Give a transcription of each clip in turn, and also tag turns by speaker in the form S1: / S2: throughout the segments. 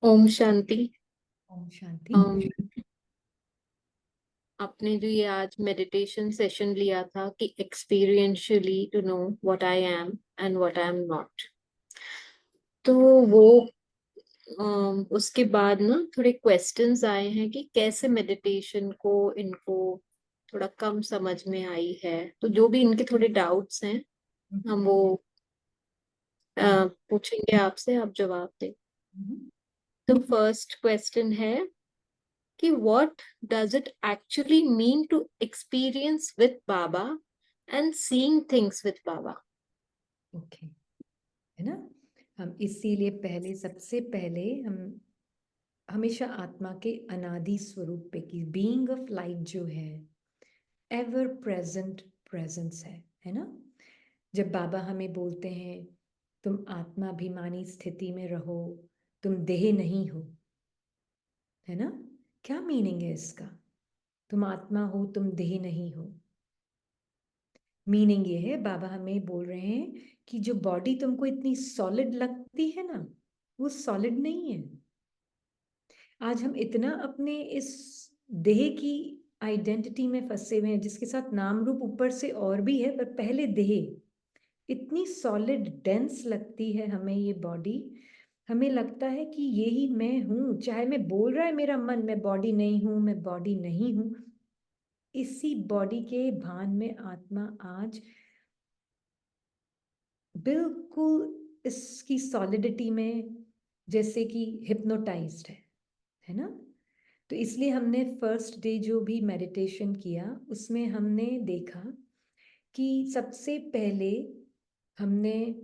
S1: ओम शांति।
S2: ओम शांति।
S1: अम, आपने जो ये आज मेडिटेशन सेशन लिया था कि experientially to know what I am and what I am not, तो वो उसके बाद ना थोड़े क्वेश्चंस आए हैं कि कैसे मेडिटेशन को इनको थोड़ा कम समझ में आई है। तो जो भी इनके थोड़े डाउट्स हैं हम वो पूछेंगे आपसे, आप जवाब दें। तो फर्स्ट क्वेश्चन है कि what does it actually mean to experience with Baba and seeing things with Baba?
S2: Okay, है ना। हम इसीलिए सबसे पहले हम हमेशा आत्मा के अनादि स्वरूप पे की बीइंग ऑफ लाइट जो है एवर प्रेजेंट प्रेजेंस है ना। जब बाबा हमें बोलते हैं तुम आत्माभिमानी स्थिति में रहो, तुम देह नहीं हो, है ना। क्या मीनिंग है इसका? तुम आत्मा हो, तुम देह नहीं हो। मीनिंग ये है, बाबा हमें बोल रहे हैं कि जो बॉडी तुमको इतनी सॉलिड लगती है ना, वो सॉलिड नहीं है। आज हम इतना अपने इस देह की आइडेंटिटी में फंसे हुए हैं जिसके साथ नाम रूप ऊपर से और भी है, पर पहले देह इतनी सॉलिड डेंस लगती है हमें। ये बॉडी हमें लगता है कि यही मैं हूं, चाहे मैं बोल रहा है मेरा मन मैं बॉडी नहीं हूं, मैं बॉडी नहीं हूं। इसी बॉडी के भान में आत्मा आज बिल्कुल इसकी सॉलिडिटी में जैसे कि हिप्नोटाइज्ड है ना। तो इसलिए हमने फर्स्ट डे जो भी मेडिटेशन किया उसमें हमने देखा कि सबसे पहले हमने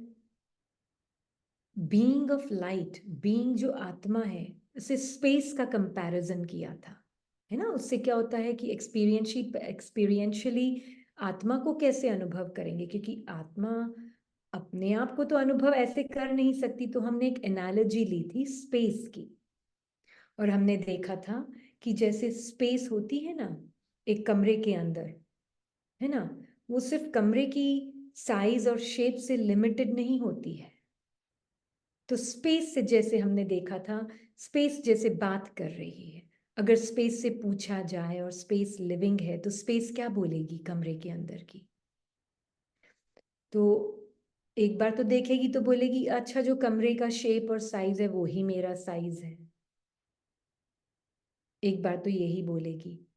S2: बीइंग ऑफ लाइट, बीइंग जो आत्मा है, उसे स्पेस का कंपैरिजन किया था, है ना। उससे क्या होता है कि एक्सपीरियंशियली आत्मा को कैसे अनुभव करेंगे, क्योंकि आत्मा अपने आप को तो अनुभव ऐसे कर नहीं सकती। तो हमने एक एनालॉजी ली थी स्पेस की, और हमने देखा था कि जैसे स्पेस होती है ना एक कमरे के अंदर, है ना, वो सिर्फ कमरे की साइज और शेप से लिमिटेड नहीं होती है। तो स्पेस से जैसे हमने देखा था, स्पेस जैसे बात कर रही है। अगर स्पेस से पूछा जाए और स्पेस लिविंग है तो स्पेस क्या बोलेगी कमरे के अंदर की? तो एक बार तो देखेगी तो बोलेगी अच्छा जो कमरे का शेप और साइज है वो ही मेरा साइज है। एक बार तो यही बोलेगी।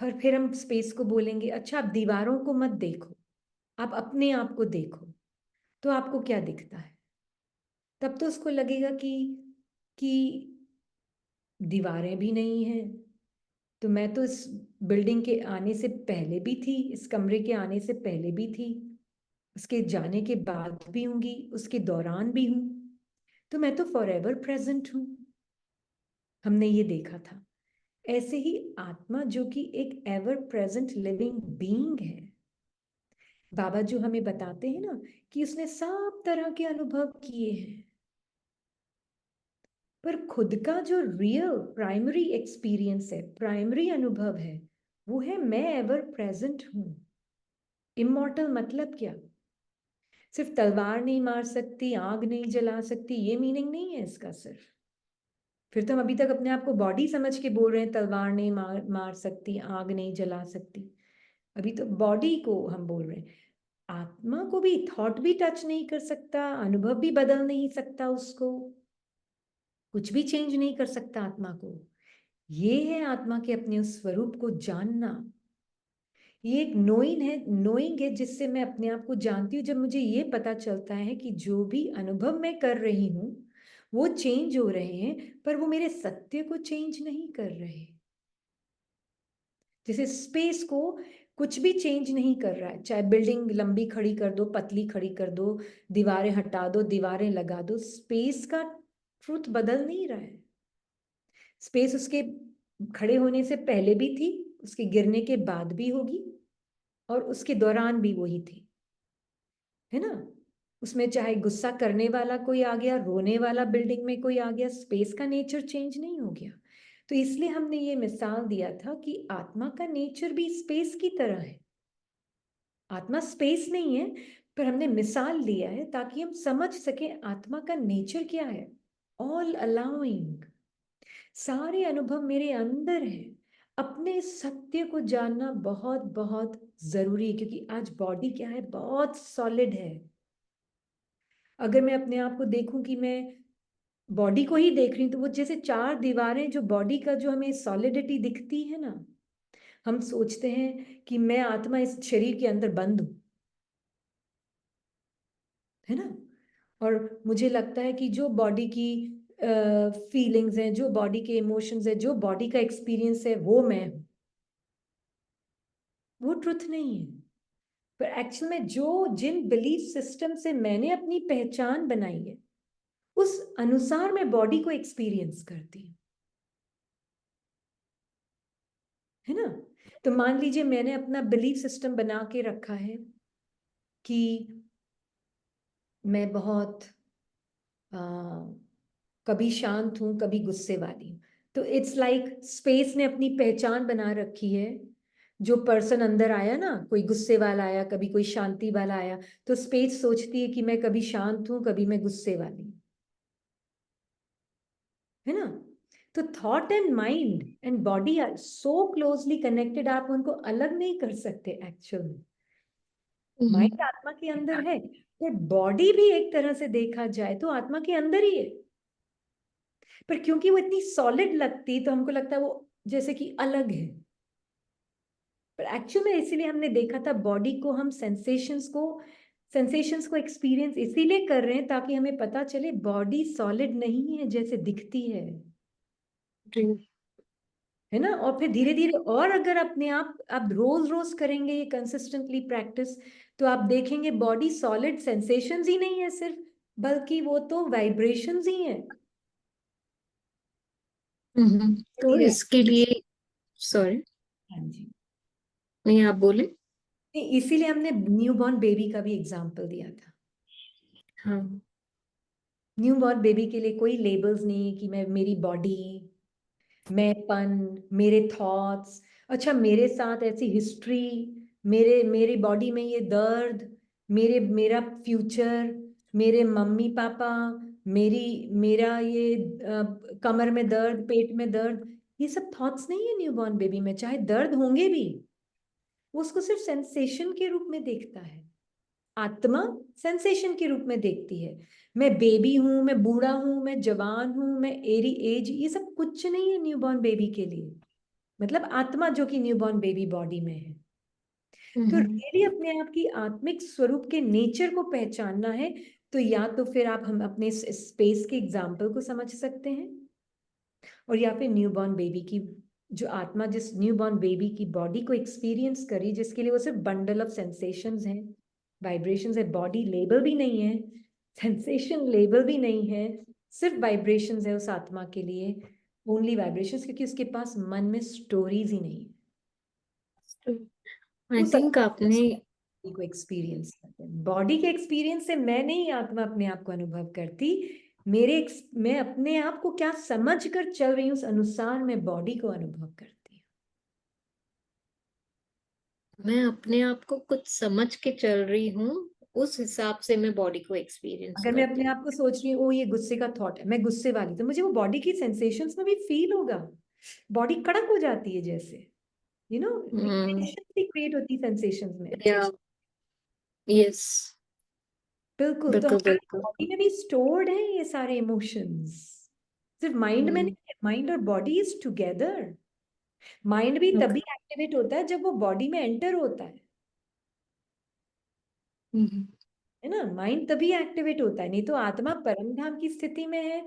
S2: पर फिर हम स्पेस को बोलेंगे अच्छा आप दीवारों को मत देखो, आप अपने आप को देखो, तो आपको क्या दिखता है? तब तो उसको लगेगा कि दीवारें भी नहीं हैं, तो मैं तो इस बिल्डिंग के आने से पहले भी थी, इस कमरे के आने से पहले भी थी, उसके जाने के बाद भी होंगी, उसके दौरान भी हूं, तो मैं तो फॉरएवर प्रेजेंट हूं। हमने ये देखा था। ऐसे ही आत्मा जो कि एक एवर प्रेजेंट लिविंग बीइंग है, बाबा जो हमें बताते हैं ना कि उसने सब तरह के अनुभव किए हैं, पर खुद का जो रियल प्राइमरी एक्सपीरियंस है, प्राइमरी अनुभव है, वो है मैं एवर प्रेजेंट हूं। इमॉर्टल मतलब क्या? सिर्फ तलवार नहीं मार सकती, आग नहीं जला सकती, ये मीनिंग नहीं है इसका सिर्फ। फिर तो हम अभी तक अपने आप को बॉडी समझ के बोल रहे हैं, तलवार नहीं मार सकती, आग नहीं जला सकती। अभी तो बॉडी को हम बोल रहे हैं। आत्मा को भी थॉट भी टच नहीं कर सकता, अनुभव भी बदल नहीं सकता, उसको कुछ भी चेंज नहीं कर सकता आत्मा को। ये है आत्मा के अपने उस स्वरूप को जानना। ये एक नोइंग है जिससे मैं अपने आप को जानती हूँ। जब मुझे ये पता चलता है कि जो भी अनुभव मैं कर रही हूँ वो चेंज हो रहे हैं, पर वो मेरे सत्य को चेंज नहीं कर रहे। जैसे स्पेस को कुछ भी चेंज नहीं कर रहा है, चाहे बिल्डिंग लंबी खड़ी कर दो, पतली खड़ी कर दो, दीवारें हटा दो, दीवारें लगा दो, स्पेस का ट्रूथ बदल नहीं रहा है। स्पेस उसके खड़े होने से पहले भी थी, उसके गिरने के बाद भी होगी, और उसके दौरान भी वही थी, है ना। उसमें चाहे गुस्सा करने वाला कोई आ गया, रोने वाला बिल्डिंग में कोई आ गया, स्पेस का नेचर चेंज नहीं हो गया। तो इसलिए हमने ये मिसाल दिया था कि आत्मा का नेचर भी स्पेस की तरह है। आत्मा स्पेस नहीं है, पर हमने मिसाल लिया है ताकि हम समझ सके आत्मा का नेचर क्या है। All allowing. सारे अनुभव मेरे अंदर है। अपने सत्य को जानना बहुत बहुत जरूरी है, क्योंकि आज बॉडी क्या है, बहुत सॉलिड है। अगर मैं अपने आप को देखूं कि मैं बॉडी को ही देख रही हूं, तो वो जैसे चार दीवारें, जो बॉडी का जो हमें सॉलिडिटी दिखती है ना, हम सोचते हैं कि मैं आत्मा इस शरीर के अंदर बंद हूं, है ना। और मुझे लगता है कि जो बॉडी की फीलिंग्स हैं, जो बॉडी के इमोशंस है, जो बॉडी का एक्सपीरियंस है, वो मैं हूं। वो ट्रुथ नहीं है। पर एक्चुअल में जो जिन बिलीफ सिस्टम से मैंने अपनी पहचान बनाई है, उस अनुसार मैं बॉडी को एक्सपीरियंस करती हूँ, है ना। तो मान लीजिए मैंने अपना बिलीफ सिस्टम बना के रखा है कि मैं बहुत कभी शांत हूं, कभी गुस्से वाली हूं। तो इट्स लाइक स्पेस ने अपनी पहचान बना रखी है। जो पर्सन अंदर आया ना, कोई गुस्से वाला आया, कभी कोई शांति वाला आया, तो स्पेस सोचती है कि मैं कभी शांत हूं, कभी मैं गुस्से वाली हूं, है ना। तो thought and mind and body are so closely connected, आप उनको अलग नहीं कर सकते एक्चुअल में। माइंड आत्मा के अंदर है, और बॉडी भी एक तरह से देखा जाए तो आत्मा के अंदर ही है। पर क्योंकि वो इतनी सॉलिड लगती, तो हमको लगता है वो जैसे कि अलग है। पर एक्चुअल में इसीलिए हमने देखा था, बॉडी को हम सेंसेशंस को एक्सपीरियंस इसीलिए कर रहे हैं ताकि हमें पता चले बॉडी सॉलिड नहीं है जैसे दिखती है ना। और फिर धीरे धीरे, और अगर अपने आप रोज रोज करेंगे ये कंसिस्टेंटली प्रैक्टिस, तो आप देखेंगे बॉडी सॉलिड सेंसेशंस ही नहीं है सिर्फ, बल्कि वो तो वाइब्रेशंस ही है।
S1: तो इसके लिए, सॉरी,
S2: हाँ जी।
S1: नहीं आप बोले।
S2: नहीं, इसीलिए हमने न्यूबॉर्न बेबी का भी एग्जाम्पल दिया था।
S1: हाँ।
S2: न्यूबॉर्न बेबी के लिए कोई लेबल्स नहीं कि मैं, मेरी बॉडी, मैंपन, मेरे थॉट्स, अच्छा मेरे साथ ऐसी हिस्ट्री, मेरे मेरी बॉडी में ये दर्द, मेरा फ्यूचर, मेरे मम्मी पापा, मेरा ये कमर में दर्द, पेट में दर्द, ये सब थॉट्स नहीं है न्यूबॉर्न बेबी में। चाहे दर्द होंगे भी, वो उसको सिर्फ सेंसेशन के रूप में देखता है। आत्मा सेंसेशन के रूप में देखती है। मैं बेबी हूं, मैं बूढ़ा हूं, मैं जवान हूं, मैं एरी एज, ये सब कुछ नहीं है न्यूबॉर्न बेबी के लिए। मतलब आत्मा जो कि न्यूबॉर्न बेबी बॉडी में है। तो रियली अपने आप की आत्मिक स्वरूप के नेचर को पहचानना है, तो या तो फिर आप हम अपने स्पेस के एग्जाम्पल को समझ सकते हैं, और या फिर न्यूबॉर्न बेबी की, जो आत्मा जिस न्यूबॉर्न बेबी की बॉडी को एक्सपीरियंस करी, जिसके लिए वो सिर्फ बंडल ऑफ सेंसेशंस हैं, वाइब्रेशंस है, बॉडी लेबल भी नहीं है, सेंसेशन लेबल भी नहीं है, सिर्फ वाइब्रेशंस है उस आत्मा के लिए, ओनली वाइब्रेशंस, क्योंकि उसके पास मन में स्टोरीज ही नहीं है।
S1: आई
S2: उस
S1: थिंक आपने,
S2: बॉडी को एक्सपीरियंस करते हैं। बॉडी के एक्सपीरियंस से मैं नहीं आत्मा अपने आप को अनुभव करती, मैं अपने आप को क्या समझ कर चल रही हूँ, उस अनुसार मैं बॉडी को अनुभव करती हूँ।
S1: मैं अपने आप को कुछ समझ के चल रही हूँ, उस हिसाब से मैं बॉडी को एक्सपीरियंस
S2: अगर मैं
S1: करती
S2: अपने
S1: हूँ।
S2: आप को सोच रही हूँ ओ ये गुस्से का थॉट है, मैं गुस्से वाली, तो मुझे वो बॉडी की सेंसेशंस में भी फील होगा। बॉडी कड़क हो जाती है जैसे, यू नो, टेंशन भी क्रिएट होती है सेंसेशंस में।
S1: या, यस,
S2: बिल्कुल। तो
S1: बिल्कुल
S2: हमारी
S1: बिल्कुल।
S2: बॉडी में भी स्टोर्ड है ये सारे इमोशंस, सिर्फ माइंड में नहीं है। माइंड और बॉडी इज टुगेदर। माइंड भी तभी एक्टिवेट होता है जब वो बॉडी में एंटर होता है ना। माइंड तभी एक्टिवेट होता है, नहीं तो आत्मा परम धाम की स्थिति में है।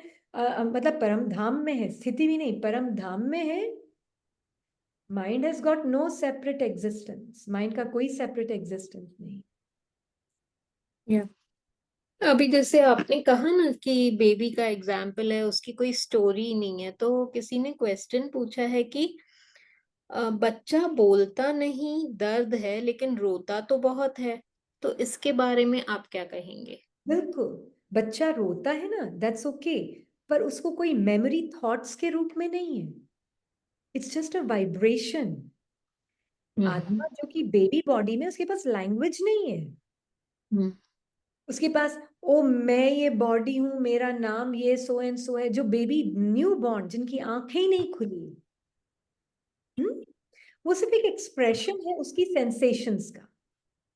S2: मतलब परम धाम में है, स्थिति भी नहीं, परम धाम में है। Mind has got no separate existence, mind का कोई सेपरेट एग्जिस्टेंस नहीं।
S1: या, अभी जैसे आपने कहा ना कि बेबी का एग्जाम्पल है, उसकी कोई स्टोरी नहीं है, तो किसी ने क्वेश्चन पूछा है कि बच्चा बोलता नहीं, दर्द है, लेकिन रोता तो बहुत है, तो इसके बारे में आप क्या कहेंगे?
S2: बिल्कुल, बच्चा रोता है ना, दैट्स ओके, पर उसको कोई मेमोरी थॉट्स के रूप में नहीं है। It's just a vibration.
S1: हम्म
S2: आत्मा जो कि बेबी बॉडी में, उसके पास लैंग्वेज नहीं है। उसके पास ओ मैं ये बॉडी हूं, मेरा नाम ये सो एंड सो है, जो बेबी न्यू बॉर्न जिनकी आंखें ही नहीं खुली, वो सिर्फ एक एक्सप्रेशन है उसकी सेंसेशंस का।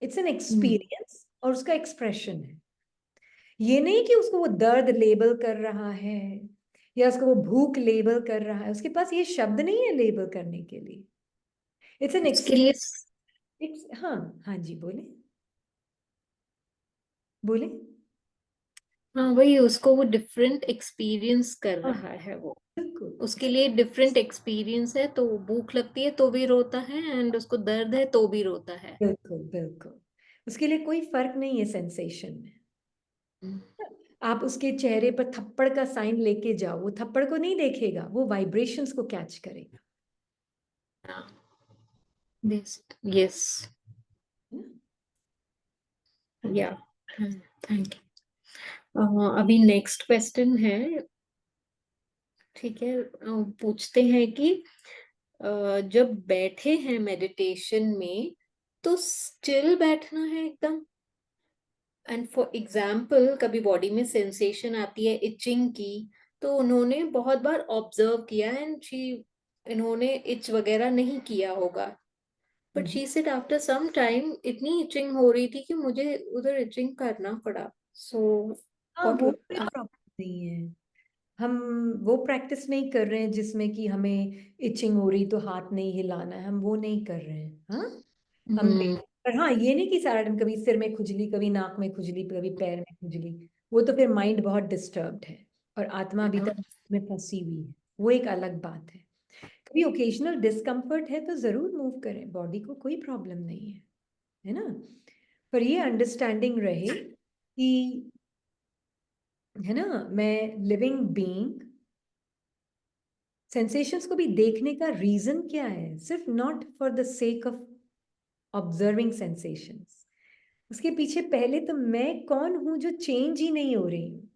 S2: इट्स एन एक्सपीरियंस और उसका एक्सप्रेशन है। ये नहीं कि उसको वो दर्द लेबल कर रहा है या उसको वो भूख लेबल कर रहा है, उसके पास ये शब्द नहीं है लेबल करने के लिए। इट्स एन
S1: उसके लिए
S2: हाँ, हाँ जी, बोले बोले।
S1: हाँ वही, उसको वो डिफरेंट एक्सपीरियंस कर
S2: हाँ,
S1: रहा है वो।
S2: बिल्कुल
S1: उसके लिए डिफरेंट एक्सपीरियंस है, तो भूख लगती है तो भी रोता है, एंड उसको दर्द है तो भी रोता है।
S2: बिल्कुल बिल्कुल। उसके लिए कोई फर्क नहीं है सेंसेशन में। आप उसके चेहरे पर थप्पड़ का साइन लेके जाओ, वो थप्पड़ को नहीं देखेगा, वो वाइब्रेशंस को कैच करेगा।
S1: Yes yes.
S2: है ना?
S1: या थैंक यू। अभी नेक्स्ट क्वेश्चन है। ठीक है, पूछते हैं कि जब बैठे हैं मेडिटेशन में तो स्टिल बैठना है एकदम। एंड फॉर एग्जाम्पल कभी बॉडी में सेंसेशन आती है इचिंग की, तो उन्होंने बहुत बार ऑब्जर्व किया, एंड शी इन्होंने इच वगैरह नहीं किया होगा, but she said after some time इतनी इचिंग हो रही थी कि मुझे उधर इचिंग करना पड़ा। सो
S2: हाँ,
S1: व्हाट
S2: वो
S1: वुड
S2: कोई प्रॉब्लम नहीं है। हम वो प्रैक्टिस नहीं कर रहे हैं जिसमें कि हमें इचिंग हो रही तो हाथ नहीं हिलाना है, हम वो नहीं कर रहे हैं। हाँ, हम पर हाँ, ये नहीं कि सारा टाइम कभी सिर में खुजली, कभी नाक में खुजली, कभी पैर में खुजली। वो तो फिर माइंड बहुत डिस्टर्ब्ड है और आत्मा अभी तक में फंसी हुई है, वो एक अलग बात है। कभी ओकेजनल डिस्कम्फर्ट है तो जरूर मूव करें, बॉडी को कोई प्रॉब्लम नहीं है ना। पर ये अंडरस्टैंडिंग रहे कि, है ना, मैं लिविंग बीइंग, सेंसेशंस को भी देखने का रीजन क्या है, सिर्फ not for the sake of observing sensations. उसके पीछे पहले तो मैं कौन हूं जो चेंज ही नहीं हो रही हूं,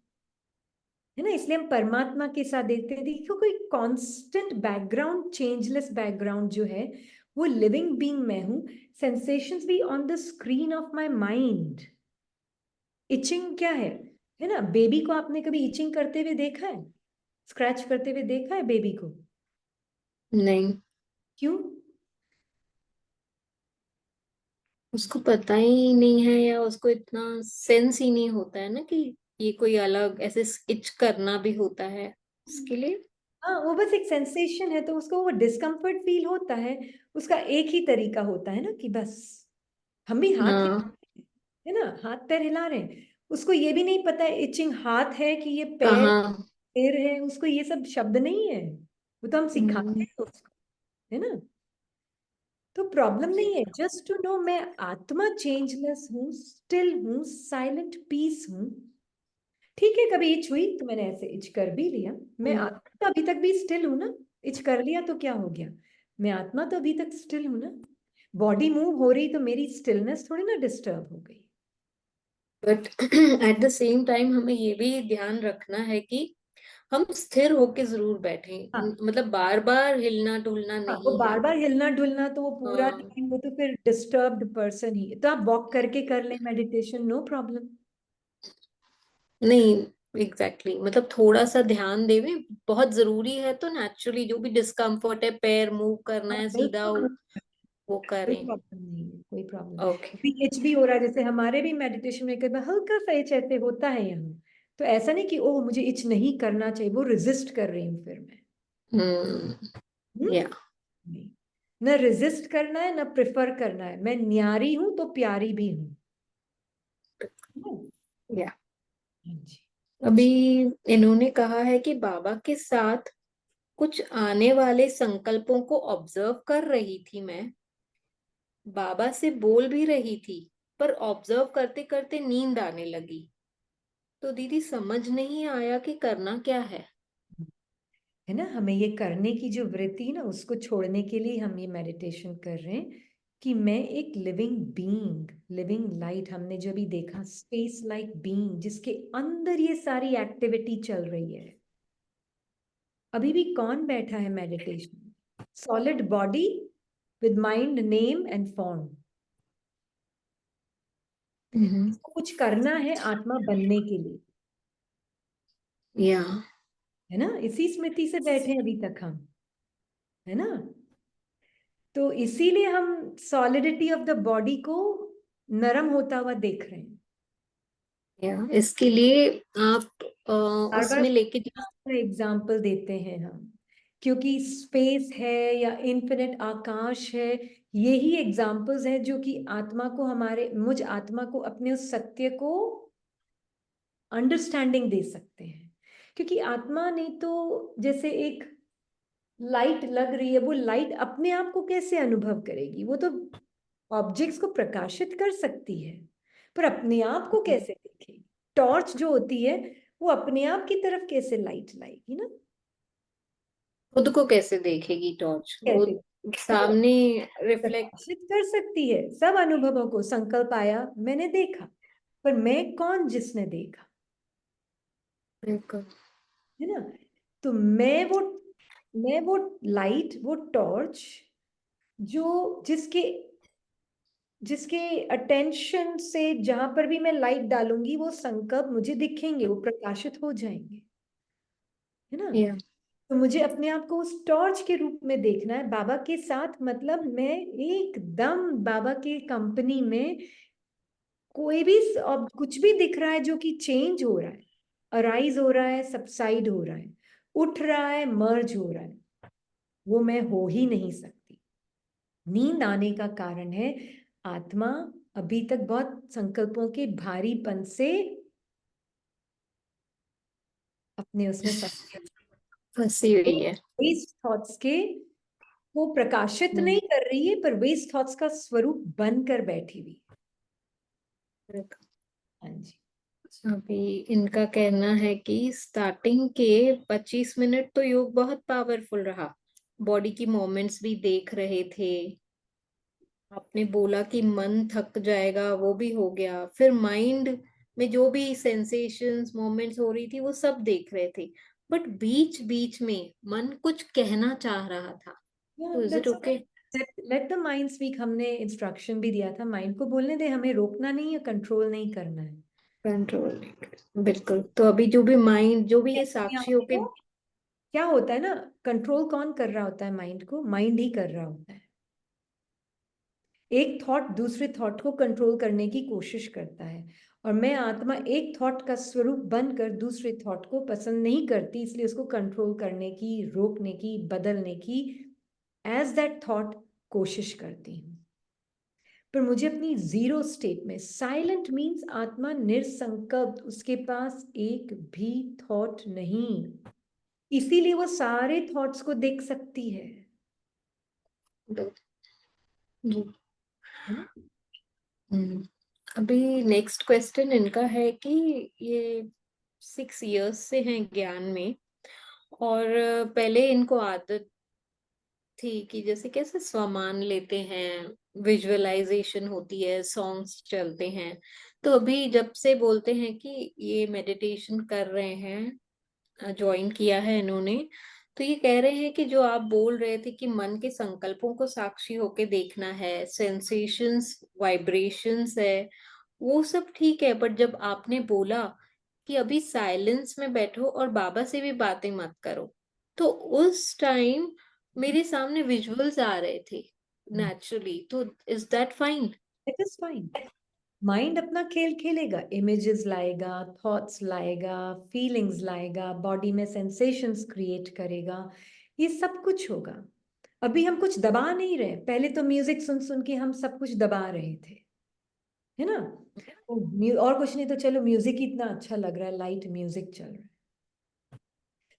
S2: है ना। इसलिए हम परमात्मा के साथ देखते हैं, देखो कोई कांस्टेंट बैकग्राउंड, चेंजलेस बैकग्राउंड जो है, वो लिविंग बीइंग मैं हूं। सेंसेशंस भी on the screen of my mind. Itching क्या है ना। बेबी को आपने कभी इचिंग करते हुए देखा है, स्क्रैच करते हुए देखा है बेबी को?
S1: नहीं,
S2: क्यों?
S1: उसको पता ही नहीं है, या उसको इतना सेंस ही नहीं होता है ना कि ये कोई अलग ऐसे इच करना भी होता है उसके लिए।
S2: हाँ, वो बस एक सेंसेशन है तो उसको वो डिस्कम्फर्ट फील होता है। उसका एक ही तरीका होता है ना कि बस हम भी हाथ
S1: हाँ।
S2: हिला, है ना, हाथ पैर हिला रहे हैं। उसको ये भी नहीं पता है इचिंग हाथ है कि ये पैर
S1: कहाँ।
S2: पैर है, उसको ये सब शब्द नहीं है। वो तो हम सिखाते
S1: हम्म,
S2: हैं उसको, है ना। तो प्रॉब्लम नहीं है, जस्ट टू नो मैं आत्मा चेंजलेस हूँ, स्टिल हूँ, साइलेंट पीस हूँ। ठीक है, कभी इच हुई तो मैंने ऐसे इच कर भी लिया, मैं
S1: हम्म,
S2: आत्मा तो अभी तक भी स्टिल हूं ना। इच कर लिया तो क्या हो गया, मैं आत्मा तो अभी तक स्टिल हूं ना। बॉडी मूव हो रही तो मेरी स्टिलनेस थोड़ी ना डिस्टर्ब हो गई।
S1: But at the same time हमें ये भी ध्यान रखना है कि हम स्थिर होके जरूर बैठें,
S2: हाँ,
S1: मतलब बार बार हिलना डुलना
S2: हाँ, वो
S1: नहीं है।
S2: बार बार हिलना डुलना तो वो पूरा
S1: हाँ।
S2: टाइम, वो तो फिर डिस्टर्ब्ड पर्सन ही है। तो आप वॉक करके कर लें मेडिटेशन, नो प्रॉब्लम।
S1: नहीं, एग्जैक्टली मतलब थोड़ा सा ध्यान देवें, बहुत जरूरी है तो नेचुरली जो भी डिस्कम्फर्ट है, पैर मूव करना
S2: हाँ,
S1: है सीधा,
S2: बिल्कुल,
S1: वो
S2: कोई
S1: करें।
S2: प्रॉब्लम नहीं है, कोई प्रॉब्लम।
S1: ओके।
S2: भी एच भी हो रहा है, जैसे हमारे भी मेडिटेशन में कई बार हल्का सा एच ऐसे होता है यहाँ। तो ऐसा नहीं कि ओह मुझे इच नहीं करना चाहिए, वो रेजिस्ट कर रही हूँ फिर मैं।
S1: या।
S2: नहीं, न रेजिस्ट करना है न प्रेफर करना है, मैं न्यारी हूं तो प्यारी भी हूँ।
S1: या।
S2: हाँ जी।
S1: अभी इन्होंने कहा है कि बाबा के साथ कुछ आने वाले संकल्पों को ऑब्जर्व कर रही थी मैं, बाबा से बोल भी रही थी, पर ऑब्जर्व करते करते नींद आने लगी। तो दीदी समझ नहीं आया कि करना क्या है।
S2: है ना, हमें ये करने की जो वृत्ति है ना, उसको छोड़ने के लिए हम ये मेडिटेशन कर रहे हैं कि मैं एक लिविंग बीइंग, लिविंग लाइट, हमने जो भी देखा स्पेस लाइक बीइंग, जिसके अंदर ये सारी एक्टिविटी चल रही है। अभी भी कौन बैठा है meditation? Solid body with mind name and form. कुछ करना है आत्मा बनने के लिए,
S1: या
S2: है ना? इसी स्मृति से बैठे अभी तक हम, है ना? तो इसीलिए हम सॉलिडिटी ऑफ द बॉडी को नरम होता हुआ देख रहे हैं।
S1: इसके लिए आप
S2: बार बार
S1: उसमें लेके
S2: एग्जाम्पल देते हैं हम, क्योंकि स्पेस है या इन्फिनिट आकाश है, यही एग्जाम्पल्स हैं जो कि आत्मा को, हमारे मुझ आत्मा को अपने उस सत्य को अंडरस्टैंडिंग दे सकते हैं। क्योंकि आत्मा ने तो, जैसे एक लाइट लग रही है, वो लाइट अपने आप को कैसे अनुभव करेगी? वो तो ऑब्जेक्ट्स को प्रकाशित कर सकती है, पर अपने आप को कैसे देखेगी? टॉर्च जो होती है वो अपने आप की तरफ कैसे लाइट लाएगी ना?
S1: खुद को कैसे देखेगी टॉर्च? वो
S2: कैसे
S1: सामने रिफ्लेक्ट।
S2: प्रकाशित कर सकती है सब अनुभवों को। संकल्प आया, मैंने देखा, पर मैं कौन जिसने देखा,
S1: बिल्कुल।
S2: है ना? तो मैं वो लाइट, वो टॉर्च, जो जिसके जिसके अटेंशन से जहां पर भी मैं लाइट डालूंगी वो संकल्प मुझे दिखेंगे, वो प्रकाशित हो जाएंगे, है ना?
S1: या
S2: तो मुझे अपने आप को उस टॉर्च के रूप में देखना है बाबा के साथ। मतलब मैं एकदम बाबा के कंपनी में, कोई भी कुछ भी दिख रहा है जो कि चेंज हो रहा है, अराइज हो रहा है, सबसाइड हो रहा है, उठ रहा है, मर्ज हो रहा है, वो मैं हो ही नहीं सकती। नींद आने का कारण है आत्मा अभी तक बहुत संकल्पों के भारीपन से अपने उसमें
S1: फंसी हुई है।
S2: वेस्ट थॉट्स के वो प्रकाशित
S1: हम्म,
S2: नहीं कर रही है, पर वेस्ट थॉट्स का स्वरूप बनकर बैठी हुई है।
S1: बिल्कुल।
S2: हाँ जी।
S1: अभी इनका कहना है कि स्टार्टिंग के 25 मिनट तो योग बहुत पावरफुल रहा। बॉडी की मूवमेंट्स भी देख रहे थे। आपने बोला कि मन थक जाएगा, वो भी हो गया। फिर माइंड में जो भी सेंसेशंस मोमेंट्स हो रही थी वो सब देख रहे थे। बट बीच बीच में मन कुछ कहना चाह रहा था। तो is it okay?
S2: Let the mind speak, हमने इंस्ट्रक्शन भी दिया था, माइंड को बोलने दे, हमें रोकना नहीं है, कंट्रोल नहीं करना है।
S1: कंट्रोल। बिल्कुल। तो अभी जो भी माइंड, जो भी ये
S2: अपने आप
S1: साक्षियों के।
S2: को, क्या होता है ना, कंट्रोल कौन कर रहा होता है माइंड को? माइंड ही कर रहा होता है। एक थॉट दूसरे थॉट को कंट्रोल करने की कोशिश करता है, और मैं आत्मा एक थॉट का स्वरूप बनकर दूसरे थॉट को पसंद नहीं करती, इसलिए उसको कंट्रोल करने की, रोकने की, बदलने की, एज दैट थॉट कोशिश करती हूँ। पर मुझे अपनी जीरो स्टेट में, साइलेंट मीन्स आत्मा निरसंकल्प, उसके पास एक भी थॉट नहीं, इसीलिए वो सारे थॉट्स को देख सकती है
S1: जी।
S2: ना?
S1: अभी नेक्स्ट क्वेश्चन इनका है कि ये 6 इयर्स से हैं ज्ञान में, और पहले इनको आदत थी कि जैसे कैसे स्वमान लेते हैं, विजुअलाइजेशन होती है, सॉन्ग्स चलते हैं। तो अभी जब से बोलते हैं कि ये मेडिटेशन कर रहे हैं, ज्वाइन किया है इन्होंने, तो ये कह रहे हैं कि जो आप बोल रहे थे कि मन के संकल्पों को साक्षी होके देखना है, सेंसेशंस वाइब्रेशंस है, वो सब ठीक है। बट जब आपने बोला कि अभी साइलेंस में बैठो और बाबा से भी बातें मत करो, तो उस टाइम मेरे सामने विजुअल्स आ रहे थे नेचुरली। तो is that fine?
S2: It is fine. Mind अपना खेल खेलेगा, इमेजेस लाएगा, थॉट्स लाएगा, फीलिंग्स लाएगा, बॉडी में सेंसेशंस क्रिएट करेगा, ये सब कुछ होगा। अभी हम कुछ दबा नहीं रहे, पहले तो म्यूजिक सुन सुन के हम सब कुछ दबा रहे थे, है ना? और कुछ नहीं तो चलो म्यूजिक ही इतना अच्छा लग रहा है, लाइट म्यूजिक चल रहा है,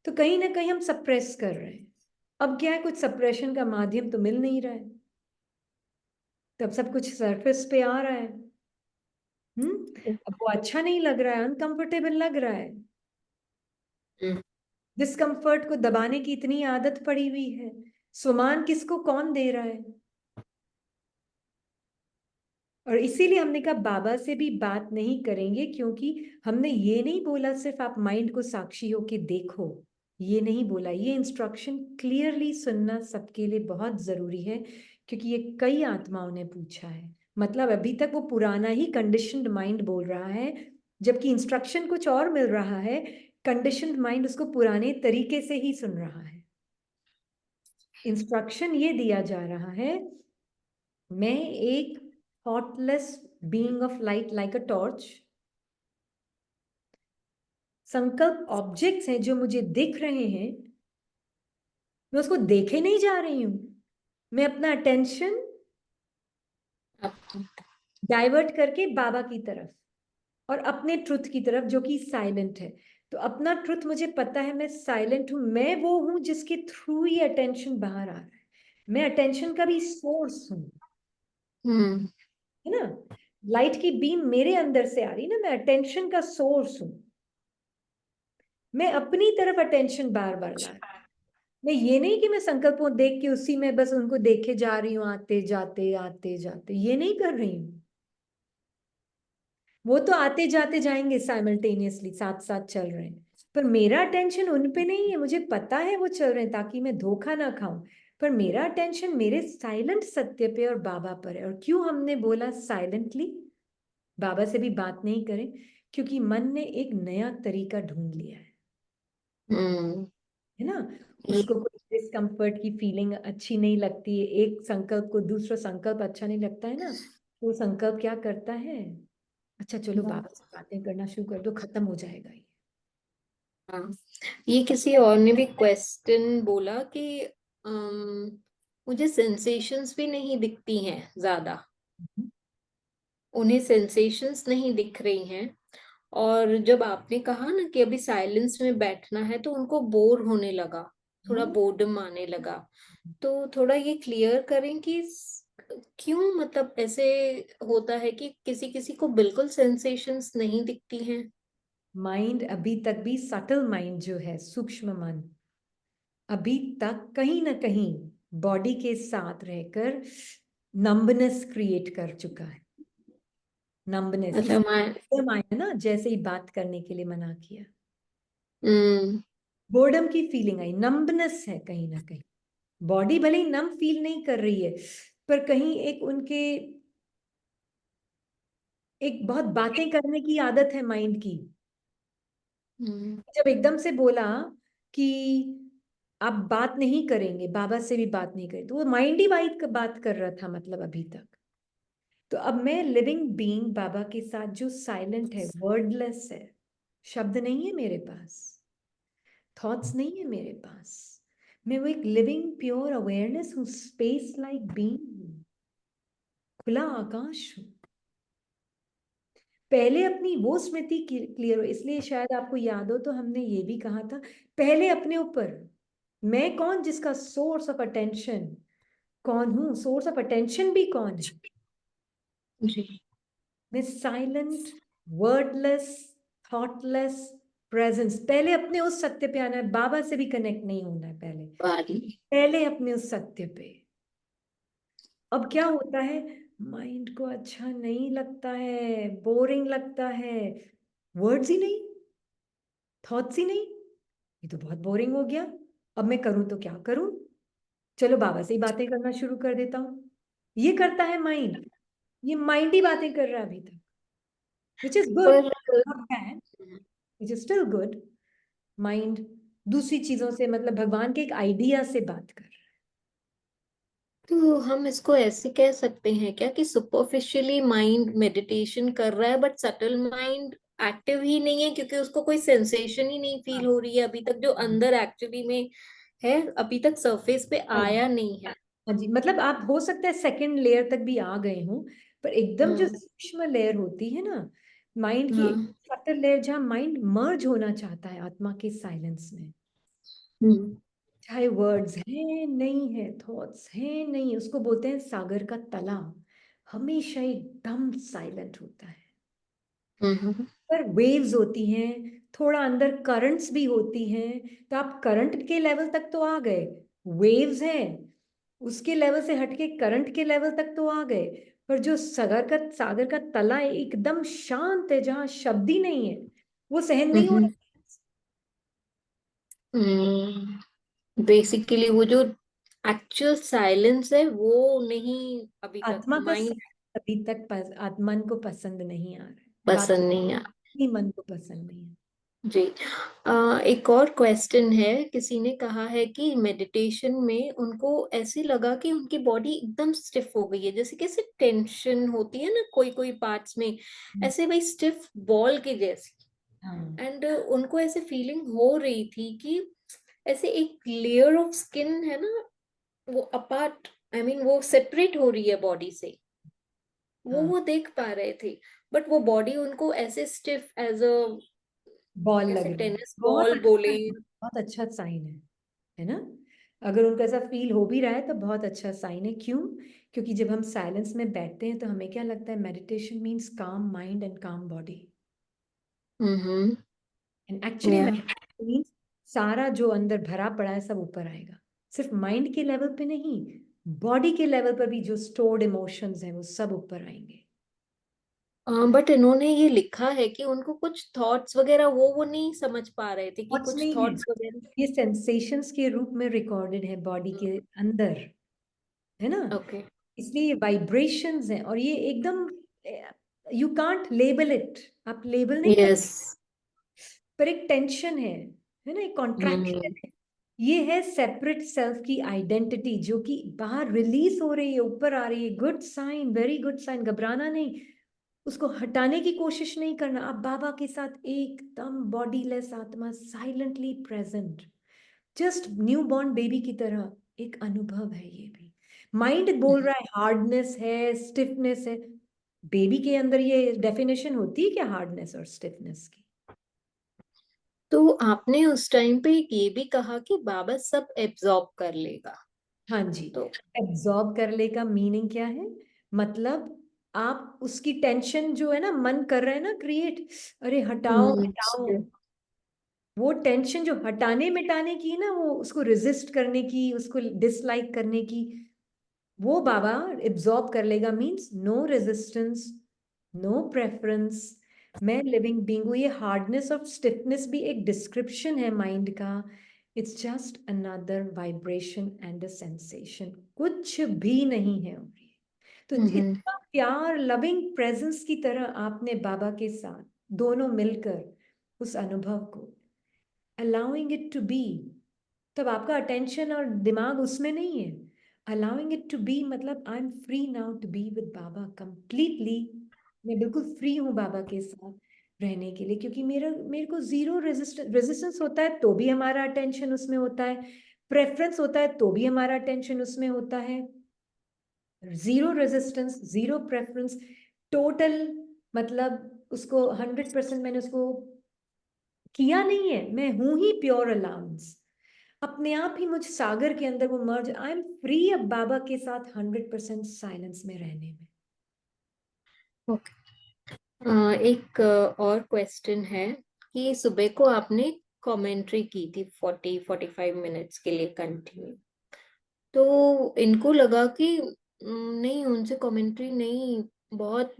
S2: तो कहीं ना कहीं हम सप्रेस कर रहे हैं। अब क्या है, कुछ सप्रेशन का माध्यम तो मिल नहीं रहा है, तब सब कुछ सरफेस पे आ रहा है। अब वो अच्छा नहीं लग रहा है, अनकंफर्टेबल लग रहा है, डिस्कंफर्ट को दबाने की इतनी आदत पड़ी हुई है। सुमान किसको कौन दे रहा है? और इसीलिए हमने कहा बाबा से भी बात नहीं करेंगे, क्योंकि हमने ये नहीं बोला सिर्फ आप माइंड को साक्षी होके देखो, ये नहीं बोला। ये इंस्ट्रक्शन क्लियरली सुनना सबके लिए बहुत जरूरी है, क्योंकि ये कई आत्माओं ने पूछा है, मतलब अभी तक वो पुराना ही कंडीशनड माइंड बोल रहा है, जबकि इंस्ट्रक्शन कुछ और मिल रहा है। कंडीशनड माइंड उसको पुराने तरीके से ही सुन रहा है। इंस्ट्रक्शन ये दिया जा रहा है, मैं एक thoughtless being of light like a torch. संकल्प ऑब्जेक्ट्स हैं जो मुझे दिख रहे हैं, मैं उसको देखे नहीं जा रही हूं, मैं अपना अटेंशन डाइवर्ट करके बाबा की तरफ और अपने ट्रुथ की तरफ जो कि साइलेंट है। तो अपना ट्रुथ मुझे पता है, मैं साइलेंट हूं, मैं वो हूं जिसके थ्रू ही अटेंशन बाहर आ रहा है। मैं अटेंशन का भी सोर्स हूं,
S1: हम्म।
S2: है ना। लाइट की बीम मेरे अंदर से आ रही ना, मैं अटेंशन का सोर्स हूं। मैं अपनी तरफ अटेंशन बार बार ला रही हूं। मैं ये नहीं कि मैं संकल्पों देख के उसी में बस उनको देखे जा रही हूँ, आते जाते, ये नहीं कर रही हूँ। वो तो आते जाते जाएंगे साइमल्टेनियसली, साथ साथ चल रहे हैं, पर मेरा अटेंशन उन पे नहीं है। मुझे पता है वो चल रहे हैं ताकि मैं धोखा ना खाऊं, पर मेरा अटेंशन मेरे साइलेंट सत्य पे और बाबा पर है। और क्यों हमने बोला साइलेंटली बाबा से भी बात नहीं करें? क्योंकि मन ने एक नया तरीका ढूंढ लिया
S1: हम्म।
S2: है ना।
S1: ये
S2: उसको कुछ डिस्कम्फर्ट की फीलिंग अच्छी नहीं लगती है, एक संकल्प को दूसरा संकल्प अच्छा नहीं लगता है ना, तो वो संकल्प क्या करता है, अच्छा चलो बाबा से बातें करना शुरू कर दो, खत्म हो जाएगा ये।
S1: हाँ, ये किसी और ने भी क्वेश्चन बोला कि मुझे सेंसेशंस भी नहीं दिखती हैं ज्यादा, उन्हें सेंसेशंस नहीं दिख रही हैं। और जब आपने कहा ना कि अभी साइलेंस में बैठना है तो उनको बोर होने लगा, थोड़ा
S2: हम्म।
S1: बोर्डम आने लगा। तो थोड़ा ये क्लियर करें कि क्यों मतलब ऐसे होता है कि किसी किसी को बिल्कुल सेंसेशंस नहीं दिखती हैं।
S2: माइंड अभी तक भी, सटल माइंड जो है, सूक्ष्म मन, अभी तक कहीं ना कहीं बॉडी के साथ रहकर नंबनेस क्रिएट कर चुका है। नंबनेस,
S1: अच्छा मैं
S2: इसलिए आया ना, जैसे ही बात करने के लिए मना किया,
S1: हम्म।
S2: बोर्डम की फीलिंग आई, नंबनेस है कहीं ना कहीं। बॉडी भले ही नम फील नहीं कर रही है, पर कहीं एक उनके, एक बहुत बातें करने की आदत है माइंड की।
S1: हम्म।
S2: जब एकदम से बोला कि आप बात नहीं करेंगे, बाबा से भी बात नहीं करेंगे, तो वो माइंड ही बात कर रहा था मतलब अभी तक। तो अब मैं लिविंग बीइंग बाबा के साथ जो साइलेंट है, वर्डलेस है, शब्द नहीं है मेरे पास, थॉट्स नहीं है मेरे पास, मैं वो एक लिविंग प्योर अवेयरनेस हूँ, स्पेस लाइक बीइंग हूँ, खुला आकाश हूँ। पहले अपनी वो स्मृति क्लियर हो, इसलिए शायद आपको याद हो तो हमने ये भी कहा था, पहले अपने ऊपर, मैं कौन जिसका सोर्स ऑफ अटेंशन, कौन हूं, सोर्स ऑफ अटेंशन भी कौन है।
S1: जी।
S2: मैं साइलेंट, वर्डलेस, थॉटलेस प्रेजेंस, पहले अपने उस सत्य पे आना है, बाबा से भी कनेक्ट नहीं होना है, पहले
S1: बारी।
S2: पहले अपने उस सत्य पे। अब क्या होता है, माइंड को अच्छा नहीं लगता है, बोरिंग लगता है, वर्ड्स ही नहीं, थॉट्स ही नहीं, ये तो बहुत बोरिंग हो गया, अब मैं करूं तो क्या करूं, चलो बाबा से ही बातें करना शुरू कर देता हूं। ये करता है माइंड, ये माइंड ही बातें कर रहा है अभी तक, विच इज गुड,
S1: पर
S2: not bad, which is still good. Mind दूसरी चीजों से, मतलब भगवान के एक आइडिया से बात कर रहा
S1: तो हम इसको ऐसे कह सकते हैं क्या कि सुपरफिशियली माइंड मेडिटेशन कर रहा है बट सटल माइंड एक्टिव ही नहीं है, क्योंकि उसको कोई सेंसेशन ही नहीं
S2: है।
S1: फील हो रही है अभी तक, जो अंदर एक्चुअली में है अभी तक सरफेस पे
S2: हाँ जी,
S1: आया नहीं है।
S2: हाँ जी, मतलब आप हो सकता है सेकंड लेयर तक भी आ गए हों, पर एकदम जो
S1: हाँ।
S2: सूक्ष्म लेयर होती है ना माइंड की,
S1: हाँ।
S2: सटल लेयर, जहाँ माइंड मर्ज होना चाहता है आत्मा के साइलेंस में,
S1: हम्म।
S2: चाहे वर्ड्स हैं नहीं है, थॉट्स हैं नहीं, उसको बोलते हैं सागर का तला, हमेशा एकदम साइलेंट होता है।
S1: हम्म।
S2: पर वेव्स होती हैं, थोड़ा अंदर करंट्स भी होती हैं, तो आप करंट के लेवल तक तो आ गए, वेव्स हैं, उसके लेवल से हटके करंट के लेवल तक तो आ गए, पर जो सागर का तला है एकदम शांत है, जहां शब्द ही नहीं है, वो सहन नहीं हो
S1: हम्म।
S2: रहा।
S1: बेसिकली वो जो एक्चुअल साइलेंस है वो नहीं अभी तक
S2: आत्मा का
S1: माइंड।
S2: अभी तक मन को पसंद नहीं आ रहा है, बात
S1: पसंद नहीं आ।
S2: ही मन को पसंद नहीं है।
S1: जी। एक और क्वेश्चन है, किसी ने कहा है कि मेडिटेशन में उनको ऐसे लगा कि उनकी बॉडी एकदम स्टिफ हो गई है, जैसे कैसे टेंशन होती है ना कोई कोई पार्ट्स में, ऐसे भाई स्टिफ बॉल के जैसी।
S2: हाँ
S1: एंड उनको ऐसे फीलिंग हो रही थी कि ऐसे एक लेयर ऑफ स्किन है ना, वो अपार्ट, आई मीन वो सेपरेट हो रही है बॉडी से,
S2: हाँ,
S1: वो देख पा रहे थे। बट वो बॉडी उनको ऐसे स्टिफ एज अ,
S2: बॉल लग
S1: कैसे
S2: रही है,
S1: टेनिस
S2: बहुत
S1: बॉल
S2: अच्छा
S1: बोले।
S2: है, बहुत अच्छा साइन है ना? अगर उनको ऐसा फील हो भी रहा है तो बहुत अच्छा साइन है। क्यों? क्योंकि जब हम साइलेंस में बैठते हैं तो हमें क्या लगता है, मेडिटेशन मीन्स काम माइंड एंड काम बॉडी।
S1: हम्म।
S2: एंड एक्चुअली
S1: या।
S2: मेडिटेशन मीन्स सारा जो अंदर भरा पड़ा है सब ऊपर आएगा, सिर्फ माइंड के लेवल पे नहीं, बॉडी के लेवल पर भी जो स्टोर्ड इमोशंस हैं वो सब ऊपर आएंगे।
S1: बट इन्होंने ये लिखा है कि उनको कुछ थॉट्स वगैरह वो नहीं समझ पा रहे थे कि
S2: थॉट्स
S1: कुछ
S2: नहीं है,
S1: थॉट्स वगैरह।
S2: ये सेंसेशंस के रूप में रिकॉर्डेड है बॉडी के अंदर, है ना?
S1: ओके।
S2: इसलिए वाइब्रेशंस हैं और ये एकदम, यू कांट लेबल इट, आप लेबल नहीं कर,
S1: यस।
S2: पर एक टेंशन है ना, एक
S1: हम्म।
S2: कॉन्ट्रैक्शन है। ये है सेपरेट सेल्फ की आइडेंटिटी जो कि बाहर रिलीज हो रही है, ऊपर आ रही है। Good sign, very good sign. घबराना नहीं, उसको हटाने की कोशिश नहीं करना। आप बाबा के साथ एकदम बॉडीलेस आत्मा, silently present, just new born baby की तरह एक अनुभव है ये भी। माइंड बोल रहा है हार्डनेस है, स्टिफनेस है। बेबी के अंदर ये डेफिनेशन होती है क्या हार्डनेस और स्टिफनेस की?
S1: तो आपने उस टाइम पे ये भी कहा कि बाबा सब एब्जॉर्ब कर लेगा।
S2: हाँ जी।
S1: तो
S2: एब्जॉर्ब कर ले का मीनिंग क्या है? मतलब आप उसकी टेंशन जो है ना, मन कर रहा है ना क्रिएट, अरे हटाओ हटाओ,
S1: हम्म।
S2: वो टेंशन जो हटाने मिटाने की ना, वो उसको रेजिस्ट करने की, उसको डिसलाइक करने की, वो बाबा एब्जॉर्ब कर लेगा। Means no resistance, no preference, मैं लिविंग बींग हूँ। ये हार्डनेस और स्टिफनेस भी एक डिस्क्रिप्शन है माइंड का। It's just another vibration and a sensation, कुछ भी नहीं है। और ये तो
S1: हम्म।
S2: इतना प्यार, लविंग प्रेजेंस की तरह आपने बाबा के साथ दोनों मिलकर उस अनुभव को, अलाउइंग इट टू बी, तब आपका अटेंशन और दिमाग उसमें नहीं है। अलाउइंग इट टू बी मतलब I am free now to be with बाबा कंप्लीटली। मैं बिल्कुल फ्री हूँ बाबा के साथ रहने के लिए, क्योंकि मेरे को जीरो रेजिस्टेंस होता है तो भी हमारा अटेंशन उसमें होता है, प्रेफरेंस होता है तो भी हमारा अटेंशन उसमें होता है। Zero resistance, zero preference, total, मतलब उसको 100% मैंने उसको किया नहीं है, मैं हूं ही प्योर अलाउंस। अपने आप ही मुझ सागर के अंदर वो मर्ज, आई एम फ्री अब बाबा के साथ 100% साइलेंस में रहने में।
S1: ओके। एक और क्वेश्चन है कि सुबह को आपने कमेंट्री की थी 40-45 मिनट्स के लिए कंटिन्यू। तो इनको लगा कि नहीं, उनसे कमेंट्री नहीं, बहुत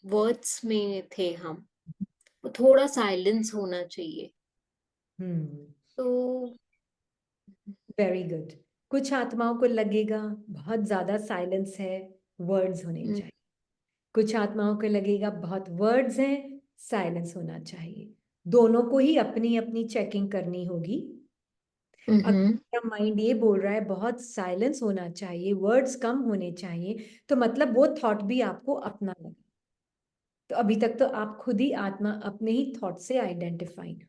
S1: वर्ड्स में थे हम, थोड़ा साइलेंस होना चाहिए।
S2: हम्म,
S1: तो
S2: वेरी गुड। कुछ आत्माओं को लगेगा बहुत ज्यादा साइलेंस है, वर्ड्स होने
S1: हम्म।
S2: चाहिए। कुछ आत्माओं को लगेगा बहुत वर्ड्स हैं, साइलेंस होना चाहिए। दोनों को ही अपनी अपनी चेकिंग करनी होगी।
S1: हम्म।
S2: अगर माइंड ये बोल रहा है बहुत साइलेंस होना चाहिए, वर्ड्स कम होने चाहिए, तो मतलब वो थॉट भी आपको अपना लगे। तो अभी तक तो आप खुद ही आत्मा अपने ही थॉट से आइडेंटिफाइड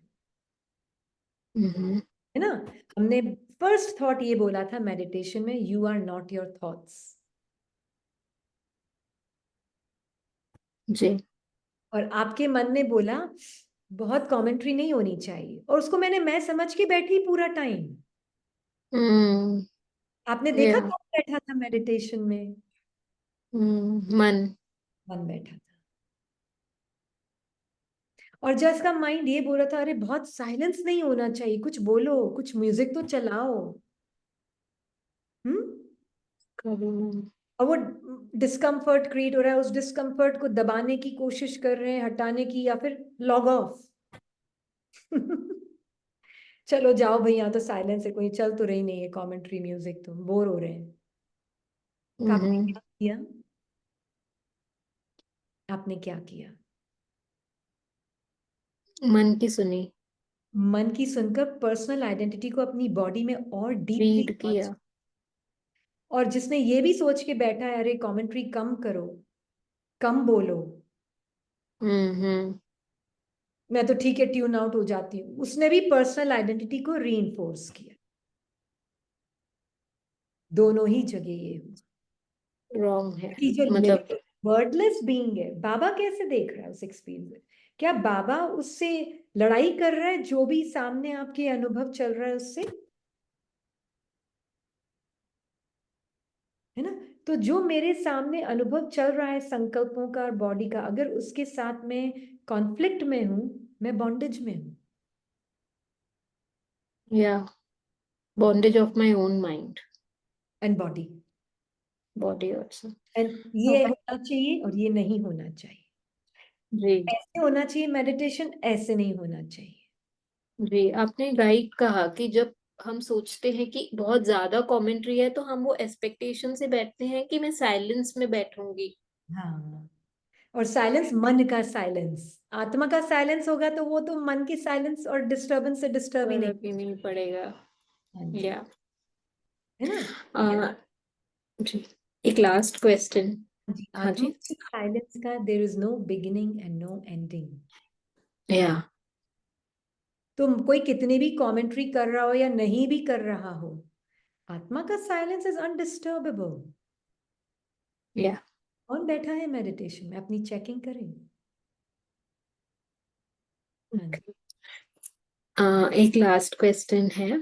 S1: हम्म।
S2: है ना? हमने फर्स्ट थॉट ये बोला था मेडिटेशन में, you are not your thoughts.
S1: जी।
S2: और आपके मन ने बोला बहुत कमेंट्री नहीं होनी चाहिए, और उसको मैं समझ के बैठी पूरा टाइम।
S1: हम्म।
S2: आपने
S1: या।
S2: देखा कौन बैठा था मेडिटेशन में?
S1: मन।
S2: मन बैठा था। और जब इसका माइंड ये बोल रहा था अरे बहुत साइलेंस नहीं होना चाहिए, कुछ बोलो, कुछ म्यूजिक तो चलाओ। हम्म।
S1: करूँ।
S2: और वो डिस्कम्फर्ट क्रिएट हो रहा है, उस डिस्कम्फर्ट को दबाने की कोशिश कर रहे हैं, हटाने की, या फिर लॉग ऑफ। चलो जाओ भाई, यहाँ तो साइलेंस है, कोई चल तो रही नहीं है कमेंट्री म्यूजिक, तो बोर हो रहे हैं। काफी
S1: हम्म।
S2: किया। आपने क्या किया?
S1: मन की सुनी,
S2: मन की सुनकर पर्सनल आइडेंटिटी को अपनी बॉडी में और डीपली,
S1: रीड किया।
S2: और जिसने ये भी सोच के बैठा है अरे कमेंट्री कम करो, कम बोलो,
S1: हम्म।
S2: मैं तो ठीक है ट्यून आउट हो जाती हूँ, उसने भी पर्सनल आइडेंटिटी को रीइंफोर्स किया। दोनों ही जगह ये हुआ
S1: रॉन्ग है
S2: कि जो
S1: मतलब।
S2: लिविंग वर्डलेस बीइंग है, बाबा कैसे देख रहा है उस एक्सपीरियंस में? क्या बाबा उससे लड़ाई कर रहा है जो भी सामने आपके अनुभव चल रहा है उससे? है ना? तो जो मेरे सामने अनुभव चल रहा है संकल्पों का और बॉडी का, अगर उसके साथ में कॉन्फ्लिक्ट में हूं, मैं बॉन्डेज में हूं।
S1: या bondage of my own mind,
S2: and body,
S1: body also.
S2: And ये होना चाहिए और ये नहीं होना चाहिए।
S1: जी
S2: ऐसे होना चाहिए मेडिटेशन, ऐसे नहीं होना चाहिए।
S1: जी, आपने राइट कहा कि जब हम सोचते हैं कि बहुत ज्यादा कमेंट्री है तो हम वो एक्सपेक्टेशन से बैठते हैं कि मैं साइलेंस में बैठूंगी।
S2: हाँ, और साइलेंस मन का साइलेंस, आत्मा का साइलेंस होगा तो वो तो मन की साइलेंस और डिस्टर्बेंस से डिस्टर्ब ही नहीं।
S1: फर्क ही नहीं पड़ेगा।
S2: हाँ जी,
S1: या
S2: है ना?
S1: जी, एक लास्ट क्वेश्चन।
S2: हाँ जी,
S1: हाँ
S2: आत्मा
S1: जी।
S2: की साइलेंस का there is no beginning and no ending.
S1: या
S2: तुम कोई कितनी भी कमेंट्री कर रहा हो या नहीं भी कर रहा हो, आत्मा का साइलेंस इज अनडिस्टर्बेबल।
S1: या
S2: कौन बैठा है मेडिटेशन में? अपनी चेकिंग करें। हाँ जी।
S1: एक लास्ट क्वेश्चन है।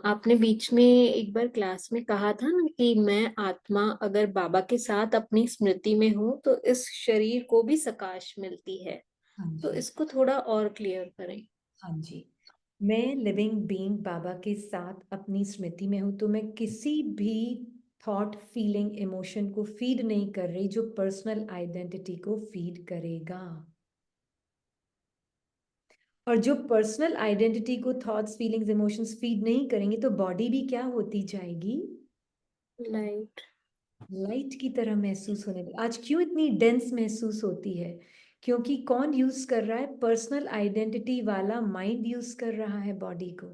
S1: आपने बीच में एक बार क्लास में कहा था ना कि मैं आत्मा अगर बाबा के साथ अपनी स्मृति में हूँ तो इस शरीर को भी सकाश मिलती है।
S2: हाँ
S1: तो
S2: जी।
S1: इसको थोड़ा और क्लियर करें।
S2: हाँ जी, मैं लिविंग बीइंग बाबा के साथ अपनी स्मृति में हूं, तो मैं किसी भी थॉट, फीलिंग, इमोशन को फीड नहीं कर रही जो पर्सनल आइडेंटिटी को फीड करेगा। और जो पर्सनल आइडेंटिटी को थॉट्स, फीलिंग्स, इमोशंस फीड नहीं करेंगे तो बॉडी भी क्या होती जाएगी?
S1: लाइट।
S2: लाइट की तरह महसूस होने लगी। आज क्यों इतनी डेंस महसूस होती है? क्योंकि कौन यूज कर रहा है? पर्सनल आइडेंटिटी वाला माइंड यूज कर रहा है बॉडी को।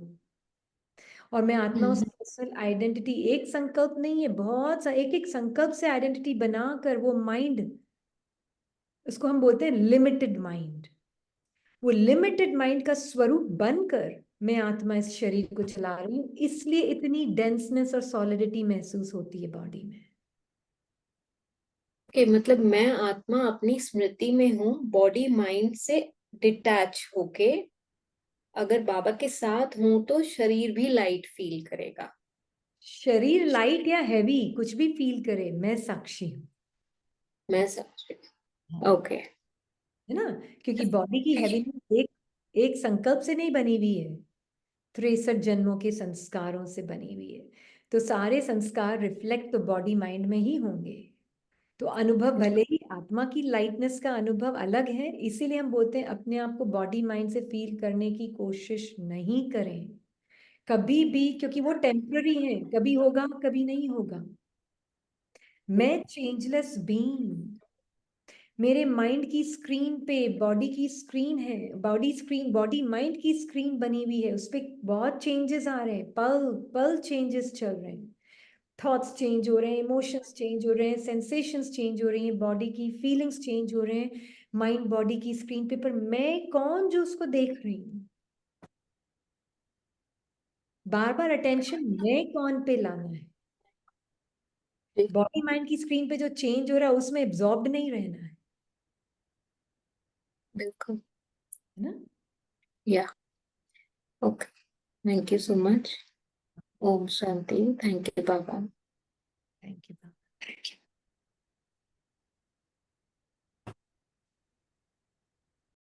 S2: और मैं आत्मा उस पर्सनल आइडेंटिटी, एक संकल्प नहीं है, बहुत सा, एक एक संकल्प से आइडेंटिटी बनाकर वो माइंड, उसको हम बोलते हैं लिमिटेड माइंड, वो लिमिटेड माइंड का स्वरूप बनकर मैं आत्मा इस शरीर को चला रही हूँ, इसलिए इतनी डेंसनेस और सॉलिडिटी महसूस होती है बॉडी में।
S1: ओके, मतलब मैं आत्मा अपनी स्मृति में हूँ, बॉडी माइंड से डिटैच होके अगर बाबा के साथ हूं तो शरीर भी लाइट फील करेगा।
S2: शरीर लाइट या हैवी कुछ भी फील करे, मैं साक्षी हूँ।
S1: मैं समझ रही
S2: हाँ,
S1: हूँ। ओके।
S2: है ना? क्योंकि बॉडी की हैवीनेस एक एक संकल्प से नहीं बनी हुई है, 63 जन्मों के संस्कारों से बनी हुई है। तो सारे संस्कार रिफ्लेक्ट तो बॉडी माइंड में ही होंगे। तो अनुभव भले ही आत्मा की लाइटनेस का अनुभव अलग है, इसीलिए हम बोलते हैं अपने आप को बॉडी माइंड से फील करने की कोशिश नहीं करें कभी भी, क्योंकि वो टेम्पररी है, कभी होगा कभी नहीं होगा। मैं चेंजलेस बीइंग, मेरे माइंड की स्क्रीन पे बॉडी की स्क्रीन है, बॉडी स्क्रीन, बॉडी माइंड की स्क्रीन बनी हुई है, उस पर बहुत चेंजेस आ रहे हैं, पल पल चेंजेस चल रहे हैं, थॉट्स चेंज हो रहे हैं, इमोशंस चेंज हो रहे हैं, सेंसेशंस चेंज हो रही हैं, बॉडी की फीलिंग्स चेंज हो रहे हैं, माइंड बॉडी की स्क्रीन पे, पर मैं कौन जो उसको देख रही हूँ? बार बार अटेंशन मैं कौन पे लाना है? बॉडी माइंड की स्क्रीन पे जो चेंज हो रहा है उसमें एब्जॉर्ब्ड नहीं रहना है
S1: बिल्कुल।
S2: ना?
S1: या okay, thank you so much. ओम शांति। थैंक यू बाबा।
S2: Thank you.